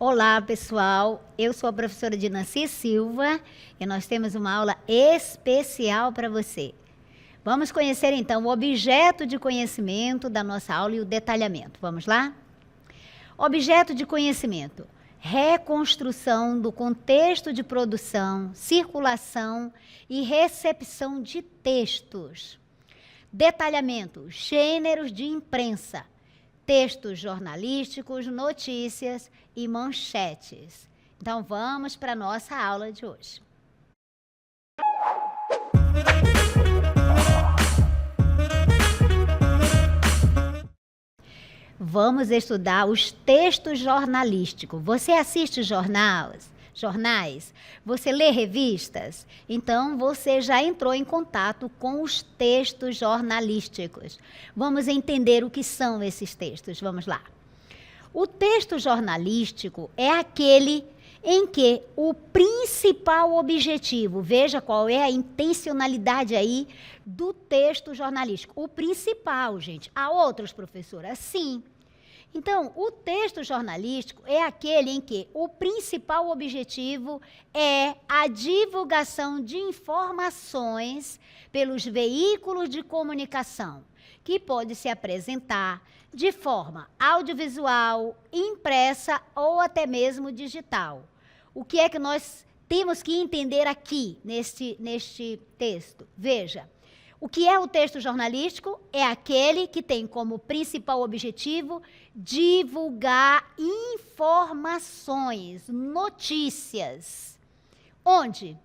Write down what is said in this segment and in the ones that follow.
Olá, pessoal. Eu sou a professora Dinanci Silva e nós temos uma aula especial para você. Vamos conhecer, então, o objeto de conhecimento da nossa aula e o detalhamento. Vamos lá? Objeto de conhecimento. Reconstrução do contexto de produção, circulação e recepção de textos. Detalhamento. Gêneros de imprensa. Textos jornalísticos, notícias e manchetes. Então, vamos para a nossa aula de hoje. Vamos estudar os textos jornalísticos. Você assiste jornais? Você lê revistas? Então, você já entrou em contato com os textos jornalísticos. Vamos entender o que são esses textos. Vamos lá. O texto jornalístico é aquele em que o principal objetivo, veja qual é a intencionalidade aí do texto jornalístico. O principal, gente. Há outros, professora? Sim. Então, o texto jornalístico é aquele em que o principal objetivo é a divulgação de informações pelos veículos de comunicação, que pode se apresentar de forma audiovisual, impressa ou até mesmo digital. O que é que nós temos que entender aqui neste texto? Veja. O que é o texto jornalístico? É aquele que tem como principal objetivo divulgar informações, notícias. Onde?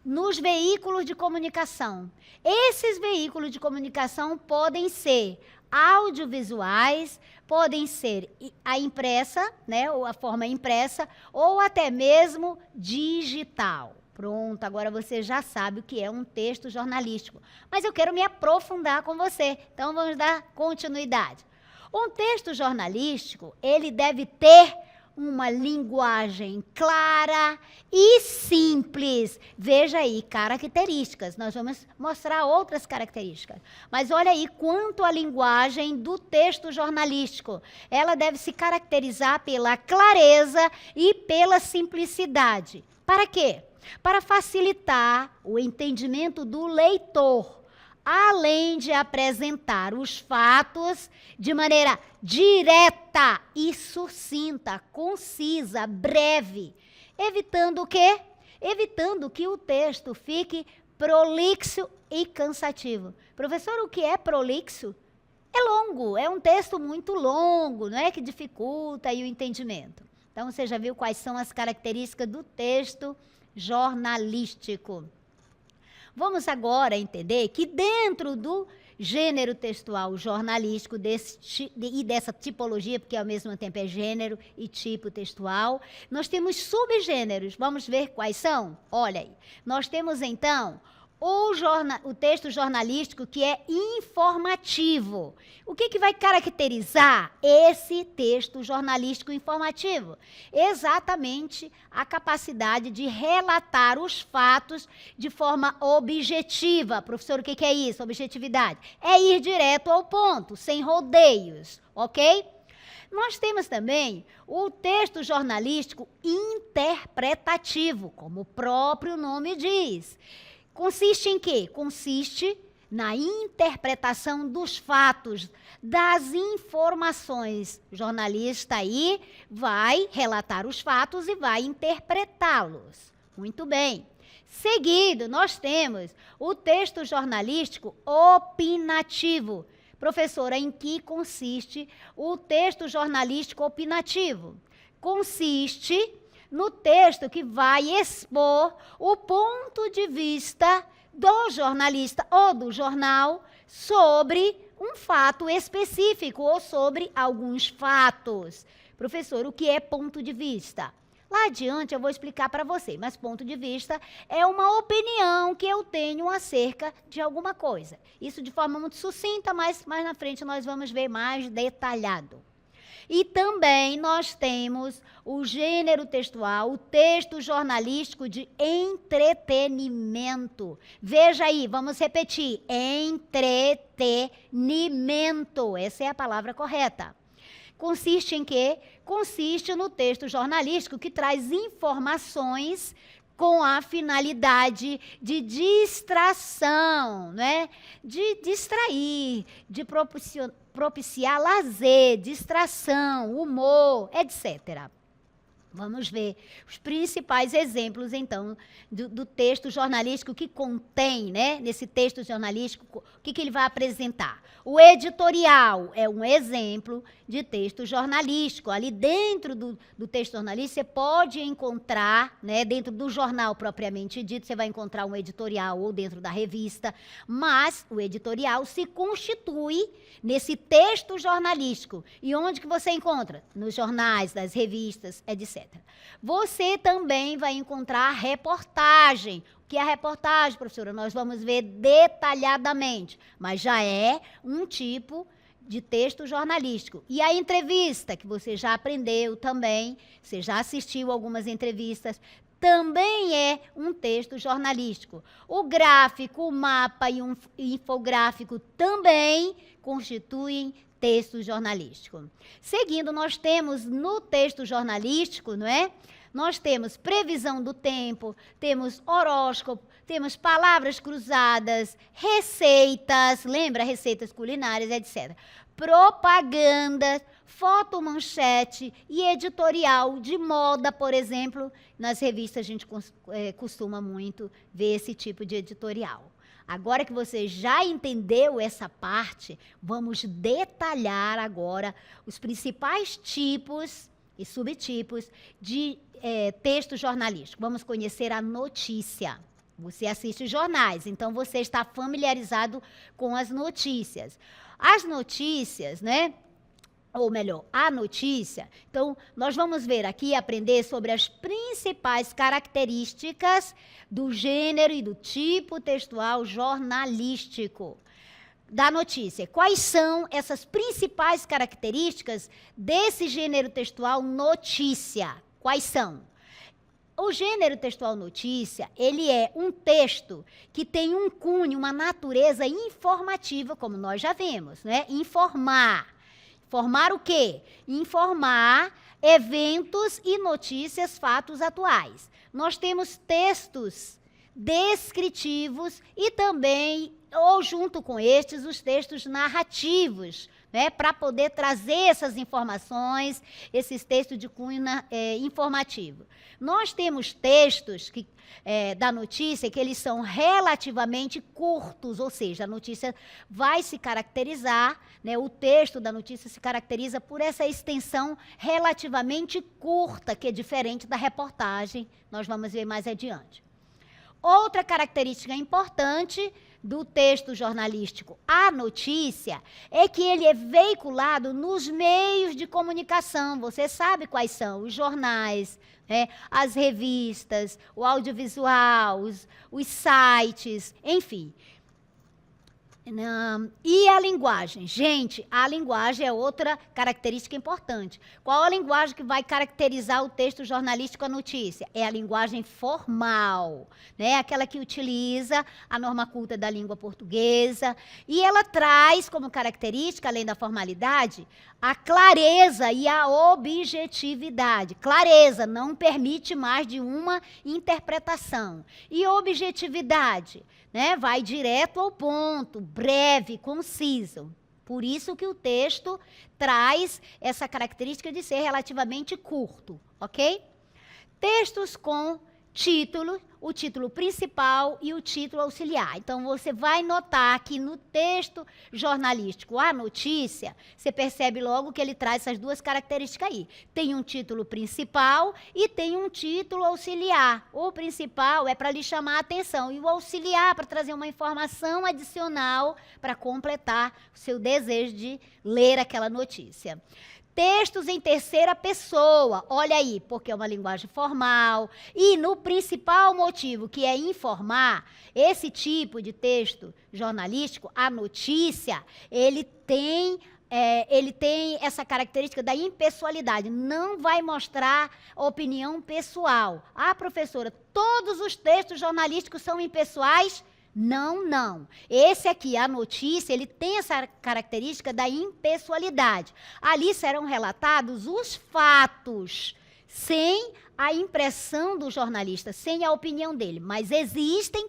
Nos veículos de comunicação. Esses veículos de comunicação podem ser audiovisuais, podem ser a impressa, né, ou a forma impressa, ou até mesmo digital. Pronto, agora você já sabe o que é um texto jornalístico. Mas eu quero me aprofundar com você, então vamos dar continuidade. Um texto jornalístico, ele deve ter uma linguagem clara e simples. Veja aí, características. Nós vamos mostrar outras características. Mas olha aí quanto à linguagem do texto jornalístico. Ela deve se caracterizar pela clareza e pela simplicidade. Para quê? Para facilitar o entendimento do leitor, além de apresentar os fatos de maneira direta e sucinta, concisa, breve, evitando o quê? Evitando que o texto fique prolixo e cansativo. Professor, o que é prolixo? É longo, é um texto muito longo, não é que dificulta aí o entendimento. Então, você já viu quais são as características do texto jornalístico. Vamos agora entender que dentro do gênero textual jornalístico e dessa tipologia, porque ao mesmo tempo é gênero e tipo textual, nós temos subgêneros. Vamos ver quais são? Olha aí. Nós temos então o texto jornalístico que é informativo. O que vai caracterizar esse texto jornalístico informativo? Exatamente a capacidade de relatar os fatos de forma objetiva. Professor, o que é isso? Objetividade. É ir direto ao ponto, sem rodeios, ok? Nós temos também o texto jornalístico interpretativo, como o próprio nome diz. Consiste em quê? Consiste na interpretação dos fatos, das informações. O jornalista aí vai relatar os fatos e vai interpretá-los. Muito bem. Seguido, nós temos o texto jornalístico opinativo. Professora, em que consiste o texto jornalístico opinativo? Consiste no texto que vai expor o ponto de vista do jornalista ou do jornal sobre um fato específico ou sobre alguns fatos. Professor, o que é ponto de vista? Lá adiante eu vou explicar para você, mas ponto de vista é uma opinião que eu tenho acerca de alguma coisa. Isso de forma muito sucinta, mas mais na frente nós vamos ver mais detalhado. E também nós temos o gênero textual, o texto jornalístico de entretenimento. Veja aí, vamos repetir. Entretenimento. Essa é a palavra correta. Consiste em quê? Consiste no texto jornalístico que traz informações com a finalidade de distração, né? De distrair, de propiciar lazer, distração, humor, etc. Vamos ver os principais exemplos, então, do texto jornalístico que contém, né? Nesse texto jornalístico, o que ele vai apresentar? O editorial é um exemplo de texto jornalístico. Ali dentro do texto jornalístico, você pode encontrar, né? Dentro do jornal propriamente dito, você vai encontrar um editorial ou dentro da revista, mas o editorial se constitui nesse texto jornalístico. E onde que você encontra? Nos jornais, nas revistas, etc. Você também vai encontrar reportagem. O que é a reportagem, professora? Nós vamos ver detalhadamente, mas já é um tipo de texto jornalístico. E a entrevista, que você já aprendeu também, você já assistiu algumas entrevistas, também é um texto jornalístico. O gráfico, o mapa e um infográfico também constituem texto jornalístico. Seguindo, nós temos no texto jornalístico, não é? Nós temos previsão do tempo, temos horóscopo, temos palavras cruzadas, receitas, lembra? Receitas culinárias, etc. Propaganda, fotomanchete e editorial de moda, por exemplo. Nas revistas a gente costuma muito ver esse tipo de editorial. Agora que você já entendeu essa parte, vamos detalhar agora os principais tipos e subtipos de texto jornalístico. Vamos conhecer a notícia. Você assiste jornais, então você está familiarizado com as notícias. As notícias, né? Ou melhor, a notícia. Então, nós vamos ver aqui, aprender sobre as principais características do gênero e do tipo textual jornalístico da notícia. Quais são essas principais características desse gênero textual notícia? Quais são? O gênero textual notícia, ele é um texto que tem um cunho, uma natureza informativa, como nós já vimos, né? Informar. Informar o quê? Informar eventos e notícias, fatos atuais. Nós temos textos descritivos e também, ou junto com estes, os textos narrativos, né, para poder trazer essas informações, esses textos de cunho informativo. Nós temos textos da notícia que eles são relativamente curtos, ou seja, a notícia vai se caracterizar, né, o texto da notícia se caracteriza por essa extensão relativamente curta, que é diferente da reportagem, nós vamos ver mais adiante. Outra característica importante do texto jornalístico, a notícia, é que ele é veiculado nos meios de comunicação. Você sabe quais são? Os jornais, né, as revistas, o audiovisual, os sites, enfim. E a linguagem? Gente, a linguagem é outra característica importante. Qual a linguagem que vai caracterizar o texto jornalístico, a notícia? É a linguagem formal, né? Aquela que utiliza a norma culta da língua portuguesa. E ela traz como característica, além da formalidade, a clareza e a objetividade. Clareza não permite mais de uma interpretação. E objetividade, né? Vai direto ao ponto, breve, conciso. Por isso que o texto traz essa característica de ser relativamente curto, ok? Textos com título, o título principal e o título auxiliar. Então, você vai notar que no texto jornalístico, a notícia, você percebe logo que ele traz essas duas características aí. Tem um título principal e tem um título auxiliar. O principal é para lhe chamar a atenção e o auxiliar para trazer uma informação adicional para completar o seu desejo de ler aquela notícia. Textos em terceira pessoa, olha aí, porque é uma linguagem formal. E no principal motivo, que é informar, esse tipo de texto jornalístico, a notícia, ele tem essa característica da impessoalidade. Não vai mostrar opinião pessoal. Ah, professora, todos os textos jornalísticos são impessoais? Não, não. Esse aqui, a notícia, ele tem essa característica da impessoalidade. Ali serão relatados os fatos, sem a impressão do jornalista, sem a opinião dele. Mas existem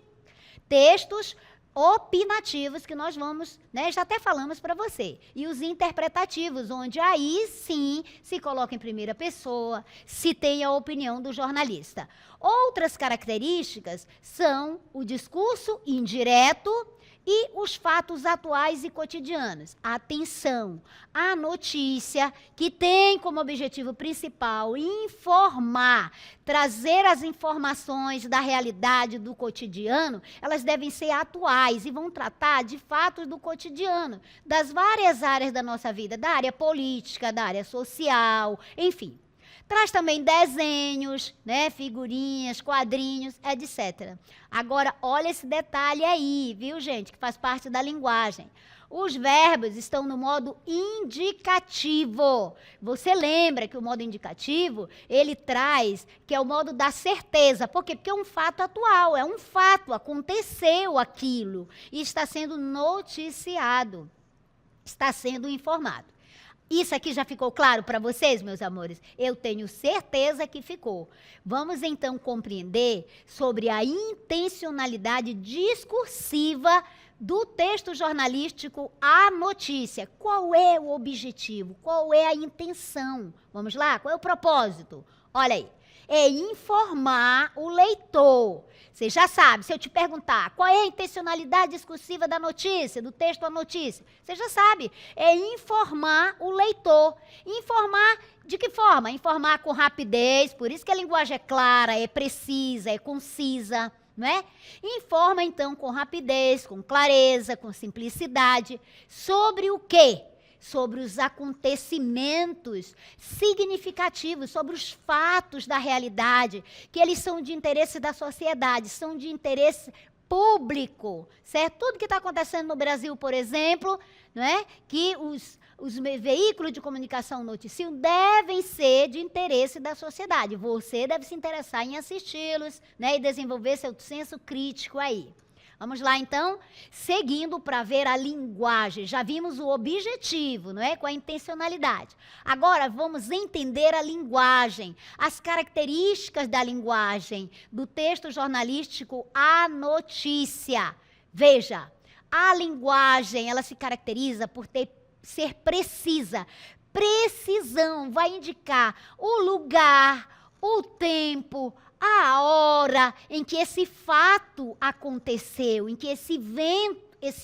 textos opinativos que nós vamos, né, já até falamos para você. E os interpretativos, onde aí sim se coloca em primeira pessoa, se tem a opinião do jornalista. Outras características são o discurso indireto e os fatos atuais e cotidianos. Atenção, a notícia que tem como objetivo principal informar, trazer as informações da realidade do cotidiano, elas devem ser atuais e vão tratar de fatos do cotidiano, das várias áreas da nossa vida, da área política, da área social, enfim. Traz também desenhos, né, figurinhas, quadrinhos, etc. Agora, olha esse detalhe aí, viu, gente, que faz parte da linguagem. Os verbos estão no modo indicativo. Você lembra que o modo indicativo, ele traz, que é o modo da certeza. Por quê? Porque é um fato atual, é um fato, aconteceu aquilo e está sendo noticiado, está sendo informado. Isso aqui já ficou claro para vocês, meus amores? Eu tenho certeza que ficou. Vamos então compreender sobre a intencionalidade discursiva do texto jornalístico à notícia. Qual é o objetivo? Qual é a intenção? Vamos lá? Qual é o propósito? Olha aí. É informar o leitor. Você já sabe, se eu te perguntar qual é a intencionalidade discursiva da notícia, do texto à notícia, você já sabe, é informar o leitor. Informar de que forma? Informar com rapidez, por isso que a linguagem é clara, é precisa, é concisa, não é? Informa então com rapidez, com clareza, com simplicidade, sobre o quê? Sobre os acontecimentos significativos, sobre os fatos da realidade, que eles são de interesse da sociedade, são de interesse público, certo? Tudo que está acontecendo no Brasil, por exemplo, não é? Que os veículos de comunicação noticiam devem ser de interesse da sociedade. Você deve se interessar em assisti-los, né? E desenvolver seu senso crítico aí. Vamos lá, então, seguindo para ver a linguagem. Já vimos o objetivo, não é? Com a intencionalidade. Agora, vamos entender a linguagem, as características da linguagem, do texto jornalístico à notícia. Veja, a linguagem, ela se caracteriza por ser precisa. Precisão vai indicar o lugar, o tempo, a hora em que esse fato aconteceu, em que esse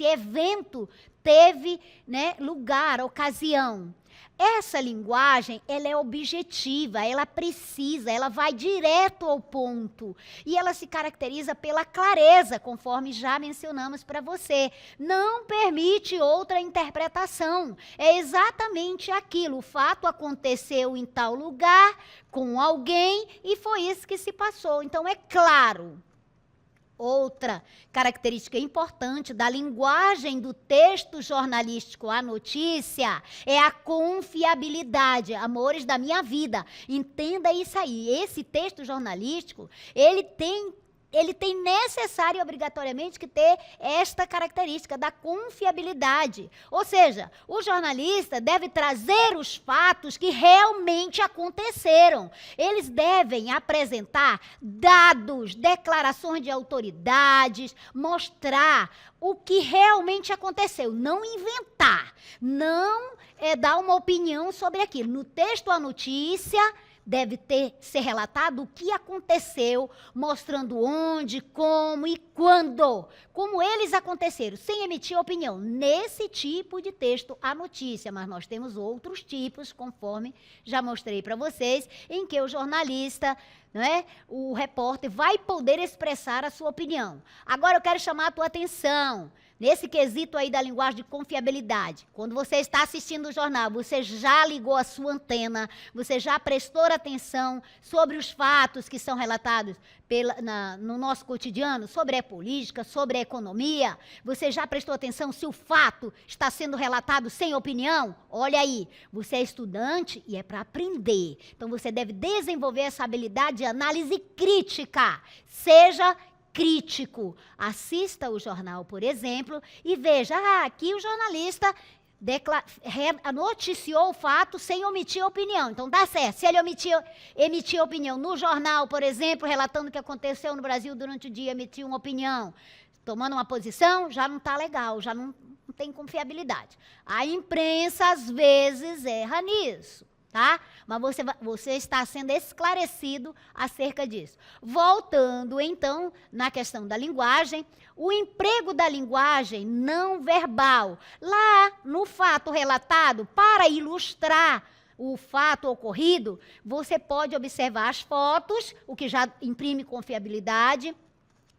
evento teve, né, lugar, ocasião. Essa linguagem, ela é objetiva, ela precisa, ela vai direto ao ponto. E ela se caracteriza pela clareza, conforme já mencionamos para você. Não permite outra interpretação. É exatamente aquilo. O fato aconteceu em tal lugar, com alguém, e foi isso que se passou. Então, é claro. Outra característica importante da linguagem do texto jornalístico à notícia é a confiabilidade. Amores da minha vida, entenda isso aí. Esse texto jornalístico, ele tem necessário e obrigatoriamente que ter esta característica da confiabilidade. Ou seja, o jornalista deve trazer os fatos que realmente aconteceram. Eles devem apresentar dados, declarações de autoridades, mostrar o que realmente aconteceu, não inventar, não dar uma opinião sobre aquilo. No texto à notícia, deve ser relatado o que aconteceu, mostrando onde, como e quando, como eles aconteceram, sem emitir opinião. Nesse tipo de texto, a notícia, mas nós temos outros tipos, conforme já mostrei para vocês, em que o jornalista, não é, o repórter, vai poder expressar a sua opinião. Agora eu quero chamar a tua atenção nesse quesito aí da linguagem de confiabilidade. Quando você está assistindo o jornal, você já ligou a sua antena, você já prestou atenção sobre os fatos que são relatados no nosso cotidiano, sobre a política, sobre a economia. Você já prestou atenção se o fato está sendo relatado sem opinião? Olha aí, você é estudante e é para aprender. Então você deve desenvolver essa habilidade de análise crítica, seja crítico. Assista o jornal, por exemplo, e veja, aqui o jornalista noticiou o fato sem omitir a opinião. Então, dá certo. Se ele emitir opinião no jornal, por exemplo, relatando o que aconteceu no Brasil durante o dia, emitiu uma opinião, tomando uma posição, já não está legal, já não tem confiabilidade. A imprensa, às vezes, erra nisso, tá? Mas você está sendo esclarecido acerca disso. Voltando, então, na questão da linguagem, o emprego da linguagem não verbal. Lá, no fato relatado, para ilustrar o fato ocorrido, você pode observar as fotos, o que já imprime confiabilidade,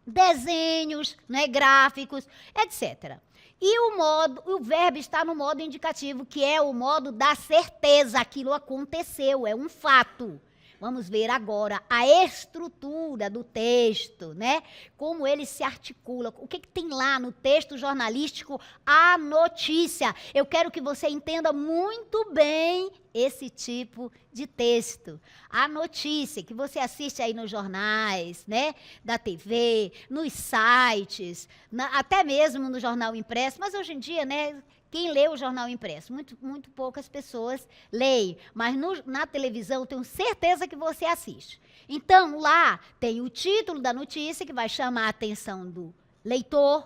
desenhos, né, gráficos, etc. E o verbo está no modo indicativo, que é o modo da certeza. Aquilo aconteceu, é um fato. Vamos ver agora a estrutura do texto, né? Como ele se articula. O que tem lá no texto jornalístico? A notícia. Eu quero que você entenda muito bem esse tipo de texto. A notícia que você assiste aí nos jornais, né? Da TV, nos sites, até mesmo no jornal impresso. Mas hoje em dia, né? Quem lê o jornal impresso? Muito poucas pessoas leem, mas na televisão eu tenho certeza que você assiste. Então, lá tem o título da notícia, que vai chamar a atenção do leitor.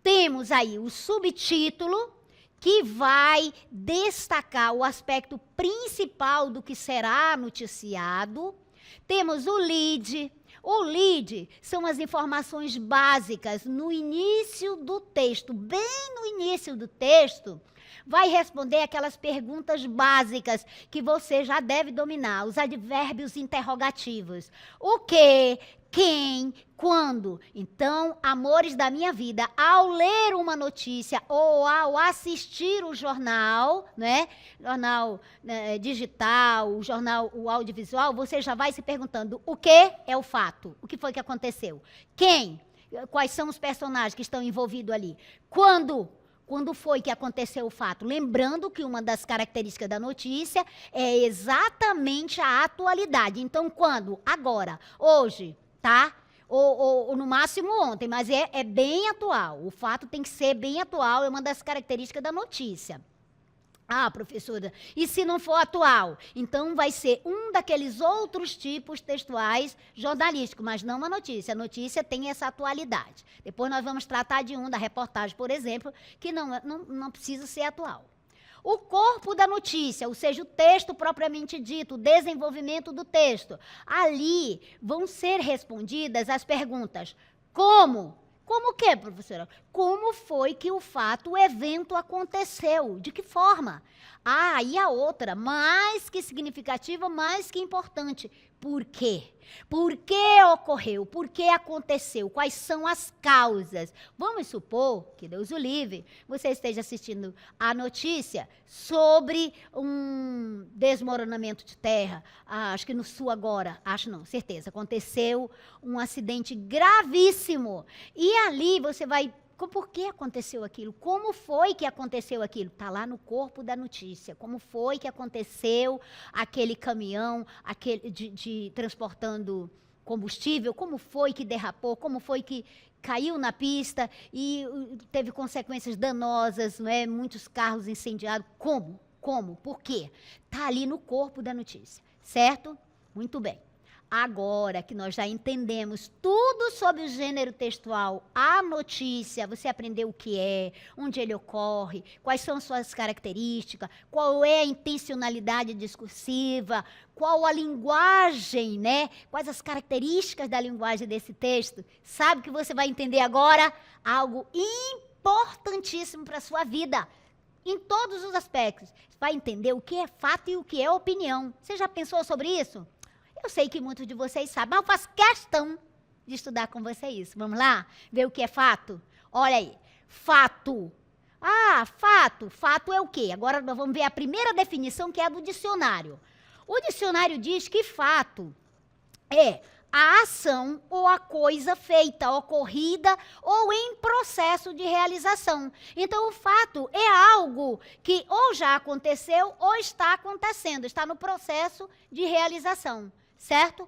Temos aí o subtítulo, que vai destacar o aspecto principal do que será noticiado. Temos o lead. O lead são as informações básicas no início do texto. Bem no início do texto, vai responder aquelas perguntas básicas que você já deve dominar, os advérbios interrogativos. O que, quem, quando. Então, amores da minha vida, ao ler uma notícia ou ao assistir o jornal, né, jornal digital, o audiovisual, você já vai se perguntando o que é o fato, o que foi que aconteceu, quem, quais são os personagens que estão envolvidos ali, quando foi que aconteceu o fato? Lembrando que uma das características da notícia é exatamente a atualidade. Então, quando? Agora, hoje, tá? Ou no máximo ontem, mas é bem atual. O fato tem que ser bem atual, é uma das características da notícia. Ah, professora, e se não for atual? Então vai ser um daqueles outros tipos textuais jornalísticos, mas não uma notícia. A notícia tem essa atualidade. Depois nós vamos tratar de da reportagem, por exemplo, que não precisa ser atual. O corpo da notícia, ou seja, o texto propriamente dito, o desenvolvimento do texto. Ali vão ser respondidas as perguntas: como? Como o quê, professora? Como foi que o fato, o evento aconteceu? De que forma? Ah, e a outra, mais que significativa, mais que importante. Por quê? Por que ocorreu? Por que aconteceu? Quais são as causas? Vamos supor, que Deus o livre, você esteja assistindo a notícia sobre um desmoronamento de terra. Acho que no sul agora, certeza, aconteceu um acidente gravíssimo. E ali você vai... Por que aconteceu aquilo? Como foi que aconteceu aquilo? Está lá no corpo da notícia. Como foi que aconteceu aquele caminhão transportando combustível? Como foi que derrapou? Como foi que caiu na pista e teve consequências danosas, não é? Muitos carros incendiados. Como? Como? Por quê? Está ali no corpo da notícia, certo? Muito bem. Agora que nós já entendemos tudo sobre o gênero textual, a notícia, você aprendeu o que é, onde ele ocorre, quais são suas características, qual é a intencionalidade discursiva, qual a linguagem, né? Quais as características da linguagem desse texto. Sabe que você vai entender agora algo importantíssimo para a sua vida, em todos os aspectos. Você vai entender o que é fato e o que é opinião. Você já pensou sobre isso? Eu sei que muitos de vocês sabem, mas eu faço questão de estudar com vocês isso. Vamos lá? Ver o que é fato? Olha aí. Fato. Ah, fato. Fato é o quê? Agora nós vamos ver a primeira definição, que é a do dicionário. O dicionário diz que fato é a ação ou a coisa feita, ocorrida ou em processo de realização. Então, o fato é algo que ou já aconteceu ou está acontecendo, está no processo de realização. Certo?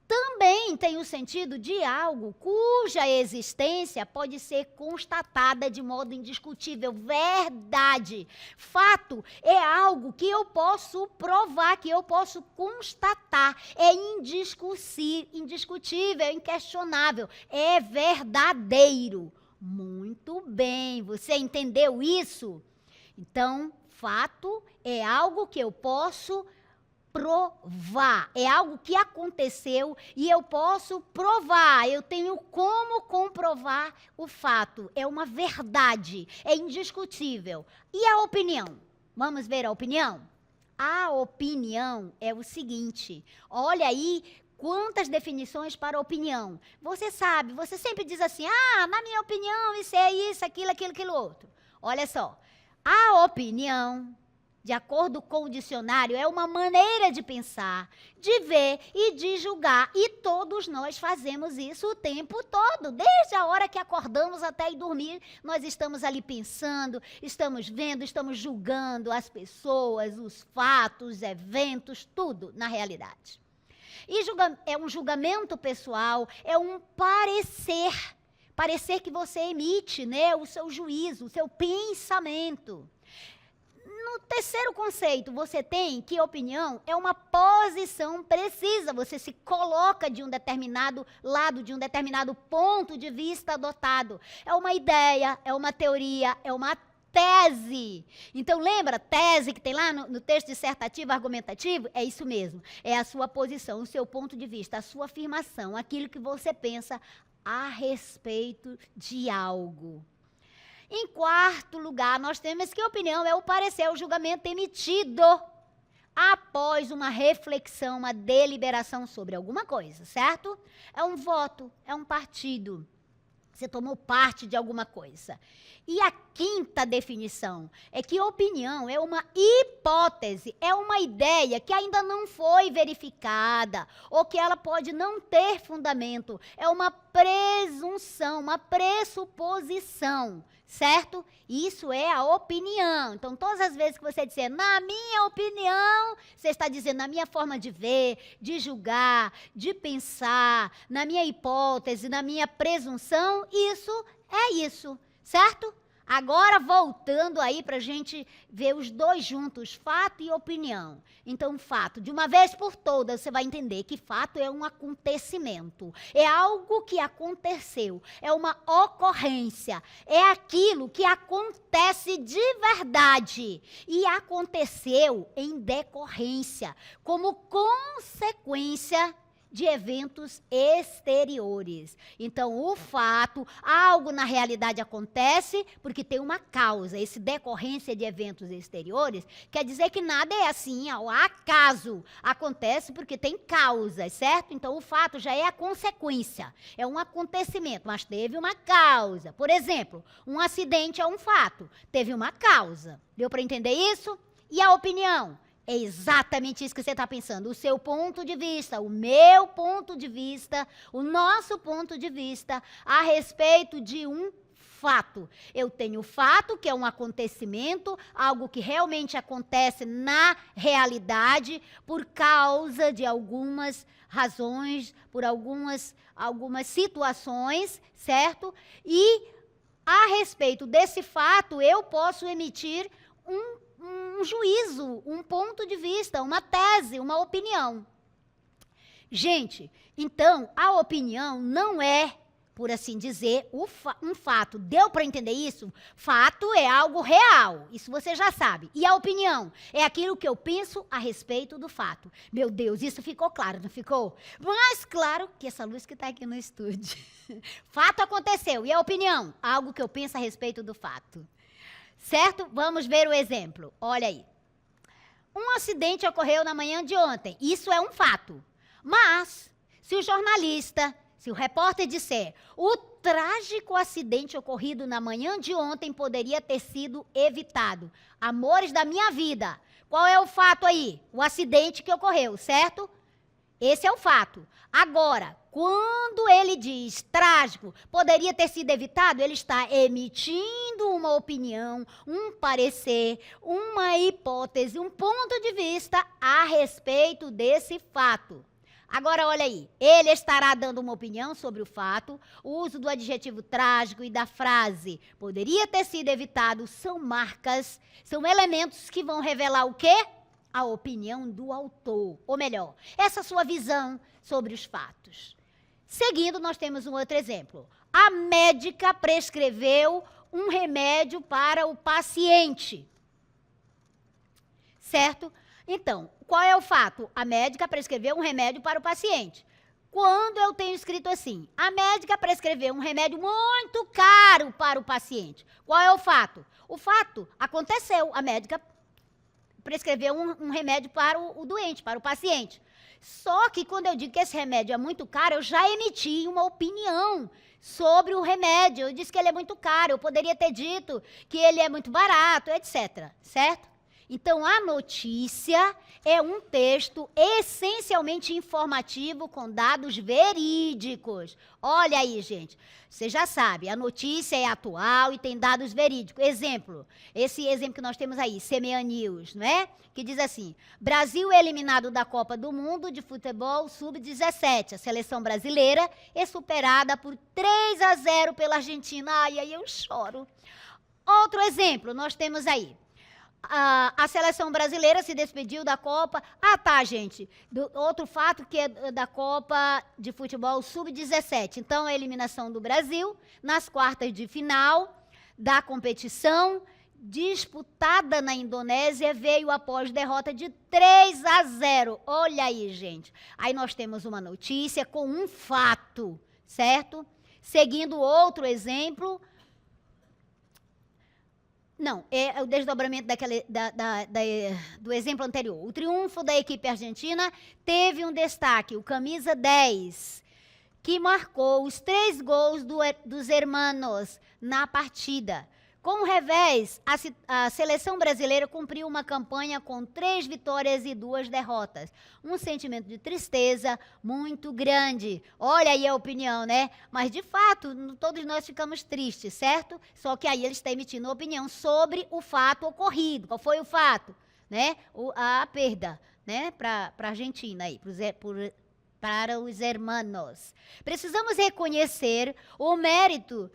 também tem o sentido de algo cuja existência pode ser constatada de modo indiscutível. Verdade. Fato é algo que eu posso provar, que eu posso constatar. É indiscutível, é inquestionável, é verdadeiro. Muito bem, você entendeu isso? Então, fato é algo que eu posso provar, é algo que aconteceu e eu posso provar, eu tenho como comprovar o fato, é uma verdade, é indiscutível. E a opinião? Vamos ver a opinião? A opinião é o seguinte, olha aí quantas definições para opinião. Você sabe, você sempre diz assim, na minha opinião isso é isso, aquilo outro. Olha só, a opinião, de acordo com o dicionário, é uma maneira de pensar, de ver e de julgar. E todos nós fazemos isso o tempo todo. Desde a hora que acordamos até ir dormir, nós estamos ali pensando, estamos vendo, estamos julgando as pessoas, os fatos, os eventos, tudo na realidade. E é um julgamento pessoal, é um parecer que você emite, né? O seu juízo, o seu pensamento. No terceiro conceito, você tem que opinião é uma posição precisa. Você se coloca de um determinado lado, de um determinado ponto de vista adotado. É uma ideia, é uma teoria, é uma tese. Então, lembra tese que tem lá no texto dissertativo, argumentativo? É isso mesmo. É a sua posição, o seu ponto de vista, a sua afirmação, aquilo que você pensa a respeito de algo. Em quarto lugar, nós temos que a opinião é o parecer, o julgamento emitido após uma reflexão, uma deliberação sobre alguma coisa, certo? É um voto, é um partido. Você tomou parte de alguma coisa. E a quinta definição é que opinião é uma hipótese, é uma ideia que ainda não foi verificada, ou que ela pode não ter fundamento. É uma presunção, uma pressuposição, certo? Isso é a opinião. Então, todas as vezes que você disser, na minha opinião, você está dizendo na minha forma de ver, de julgar, de pensar, na minha hipótese, na minha presunção, isso é isso. Certo? Agora, voltando aí para a gente ver os dois juntos, fato e opinião. Então, fato, de uma vez por todas, você vai entender que fato é um acontecimento. É algo que aconteceu. É uma ocorrência. É aquilo que acontece de verdade. E aconteceu em decorrência, como consequência de eventos exteriores. Então, o fato, algo na realidade acontece porque tem uma causa. Esse decorrência de eventos exteriores quer dizer que nada é assim, ao acaso. Acontece porque tem causas, certo? Então, o fato já é a consequência. É um acontecimento, mas teve uma causa. Por exemplo, um acidente é um fato. Teve uma causa. Deu para entender isso? E a opinião? É exatamente isso que você está pensando. O seu ponto de vista, o meu ponto de vista, o nosso ponto de vista a respeito de um fato. Eu tenho o fato, que é um acontecimento, algo que realmente acontece na realidade por causa de algumas razões, por algumas situações, certo? E a respeito desse fato, eu posso emitir um juízo, um ponto de vista, uma tese, uma opinião. Gente, então, a opinião não é, por assim dizer, um fato. Deu para entender isso? Fato é algo real, isso você já sabe. E a opinião é aquilo que eu penso a respeito do fato. Meu Deus, isso ficou claro, não ficou? Mais claro que essa luz que está aqui no estúdio. Fato aconteceu. E a opinião? Algo que eu penso a respeito do fato. Certo? Vamos ver o exemplo. Olha aí. Um acidente ocorreu na manhã de ontem. Isso é um fato. Mas, se o jornalista, se o repórter disser, o trágico acidente ocorrido na manhã de ontem poderia ter sido evitado. Amores da minha vida. Qual é o fato aí? O acidente que ocorreu, certo? Esse é o fato. Agora, quando ele diz trágico, poderia ter sido evitado, ele está emitindo uma opinião, um parecer, uma hipótese, um ponto de vista a respeito desse fato. Agora, olha aí. Ele estará dando uma opinião sobre o fato. O uso do adjetivo trágico e da frase poderia ter sido evitado. São marcas, são elementos que vão revelar o quê? A opinião do autor. Ou melhor, essa sua visão sobre os fatos. Seguindo, nós temos um outro exemplo. A médica prescreveu um remédio para o paciente. Certo? Então, qual é o fato? A médica prescreveu um remédio para o paciente. Quando eu tenho escrito assim, a médica prescreveu um remédio muito caro para o paciente. Qual é o fato? O fato aconteceu, a médica prescreveu um remédio para o doente, para o paciente. Só que quando eu digo que esse remédio é muito caro, eu já emiti uma opinião sobre o remédio. Eu disse que ele é muito caro, eu poderia ter dito que ele é muito barato, etc. Certo? Então, a notícia é um texto essencialmente informativo com dados verídicos. Olha aí, gente. Você já sabe, a notícia é atual e tem dados verídicos. Exemplo, esse exemplo que nós temos aí, CMA News, não é? Que diz assim, Brasil é eliminado da Copa do Mundo de futebol sub-17. A seleção brasileira é superada por 3-0 pela Argentina. Ai, aí eu choro. Outro exemplo, nós temos aí. A seleção brasileira se despediu da Copa. Ah, tá, gente. Outro fato que é da Copa de Futebol Sub-17. Então, a eliminação do Brasil nas quartas de final da competição disputada na Indonésia veio após derrota de 3-0. Olha aí, gente. Aí nós temos uma notícia com um fato, certo? Seguindo outro exemplo. Não, é o desdobramento do exemplo anterior. O triunfo da equipe argentina teve um destaque, o camisa 10, que marcou os 3 gols dos hermanos na partida. Com o revés, a seleção brasileira cumpriu uma campanha com 3 vitórias e 2 derrotas. Um sentimento de tristeza muito grande. Olha aí a opinião, né? Mas, de fato, todos nós ficamos tristes, certo? Só que aí eles estão emitindo opinião sobre o fato ocorrido. Qual foi o fato? Né? A perda, né? Para a Argentina aí, para os hermanos. Precisamos reconhecer o mérito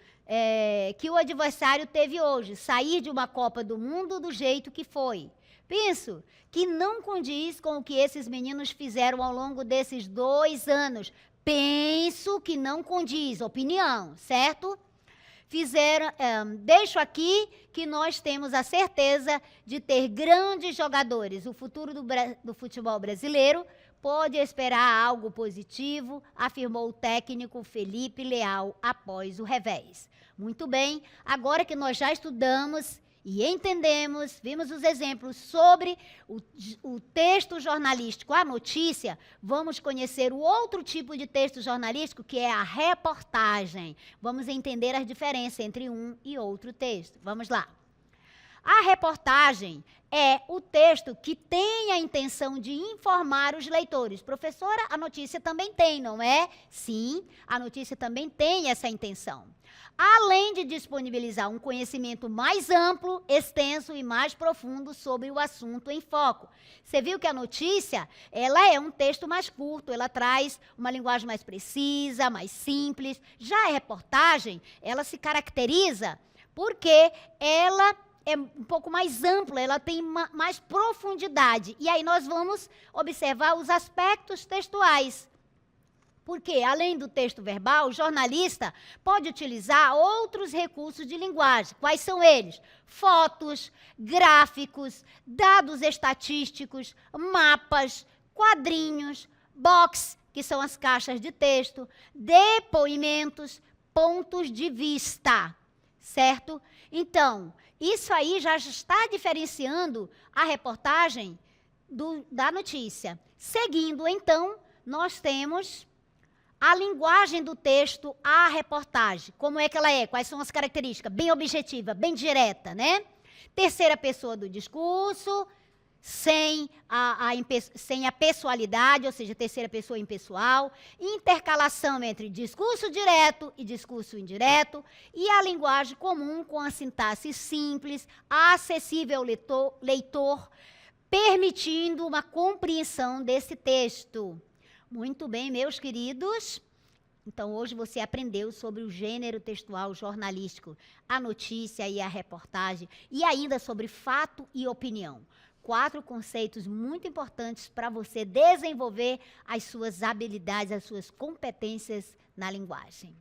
que o adversário teve hoje, sair de uma Copa do Mundo do jeito que foi. Penso que não condiz com o que esses meninos fizeram ao longo desses 2 anos. Penso que não condiz, opinião, certo? Deixo aqui que nós temos a certeza de ter grandes jogadores. O futuro do futebol brasileiro pode esperar algo positivo, afirmou o técnico Felipe Leal após o revés. Muito bem, agora que nós já estudamos e entendemos, vimos os exemplos sobre o texto jornalístico, a notícia, vamos conhecer o outro tipo de texto jornalístico, que é a reportagem. Vamos entender as diferenças entre um e outro texto. Vamos lá. A reportagem é o texto que tem a intenção de informar os leitores. Professora, a notícia também tem, não é? Sim, a notícia também tem essa intenção. Além de disponibilizar um conhecimento mais amplo, extenso e mais profundo sobre o assunto em foco. Você viu que a notícia, ela é um texto mais curto, ela traz uma linguagem mais precisa, mais simples. Já a reportagem, ela se caracteriza porque ela é um pouco mais ampla, ela tem mais profundidade. E aí nós vamos observar os aspectos textuais. Porque, além do texto verbal, o jornalista pode utilizar outros recursos de linguagem. Quais são eles? Fotos, gráficos, dados estatísticos, mapas, quadrinhos, box, que são as caixas de texto, depoimentos, pontos de vista, certo? Então, isso aí já está diferenciando a reportagem da notícia. Seguindo, então, nós temos a linguagem do texto, a reportagem. Como é que ela é? Quais são as características? Bem objetiva, bem direta, né? Terceira pessoa do discurso, sem a pessoalidade, ou seja, terceira pessoa impessoal, intercalação entre discurso direto e discurso indireto, e a linguagem comum com a sintaxe simples, acessível ao leitor, permitindo uma compreensão desse texto. Muito bem, meus queridos. Então, hoje você aprendeu sobre o gênero textual jornalístico, a notícia e a reportagem, e ainda sobre fato e opinião. 4 conceitos muito importantes para você desenvolver as suas habilidades, as suas competências na linguagem.